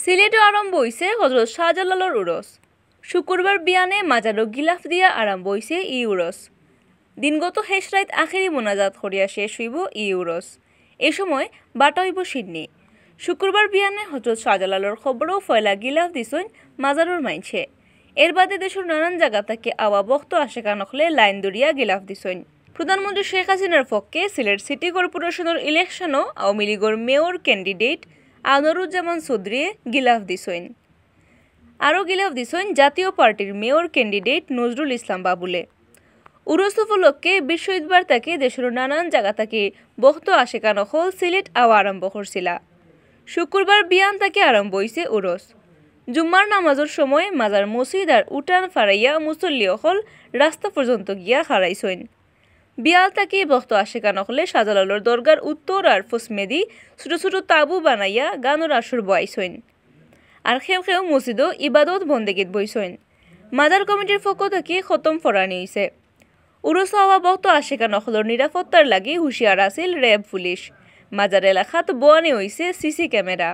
সিলেটে আরম্ভ হইছে হজরত শাহজালালর উরস। শুক্রবার বিয়ানে মাজারো গিলাফ দিয়া আরম্ভ হইছে ই উরস। দিনগত শেষ রাত আখেরি মোনাজাত করিয়া শেষ হইব ই উরস। এ সময় বাটা হইব সিন্নি। শুক্রবার বিয়ানে হজরত শাহজালালর খবরও ফয়লা গিলাফ দিছইন মাজারুর মাইনছে। এর বাদে দেশের নানান জায়গা থেকে আওয়া বক্ত আশেকা নখলে লাইন দরিয়া গিলাফ দিছইন। প্রধানমন্ত্রী শেখ হাসিনার পক্ষে সিলেট সিটি কর্পোরেশনের ইলেকশনও আওয়ামী লীগের মেয়র ক্যান্ডিডেট আনোয়ারুজ্জামান চৌধুরীয়ে গিলাফ দিছইন। আরও গিলাফ দিছইন জাতীয় পার্টির মেয়র ক্যান্ডিডেট নজরুল ইসলাম বাবুলে। উরস উপলক্ষে বিশ্ব ঈদবার তাকে দেশের নানান জায়গা থেকে বক্ত আশেকা নখল সিলেট আওয়া আরম্ভ করছিলা। শুক্রবার বিয়ান তাকে আরম্ভ হইছে উরস। জুম্মার নামাজের সময় মাজার মসজিদ আর উঠান ফারাইয়া মুসল্লি অকল রাস্তা পর্যন্ত গিয়া খাড়াইছইন। বিয়াল তাকে বক্ত আশেকা নখলে শাহজালালর দরগার উত্তর আর ফসমেদি ছোট ছোট তাবু বানাইয়া গানের আসর বয়াইছইন। আর খেউ খেউ মসজিদও ইবাদত বন্দেগীত বইছইন। মাজার কমিটির পক্ষ থেকে খতম ফরানি হইছে। উরস হওয়া বক্ত আশেকা নখলর নিরাপত্তার লাগি হুঁশিয়ার আছিল র্যাব পুলিশ। মাজার এলাকাত বোয়ানি হইছে সিসি ক্যামেরা।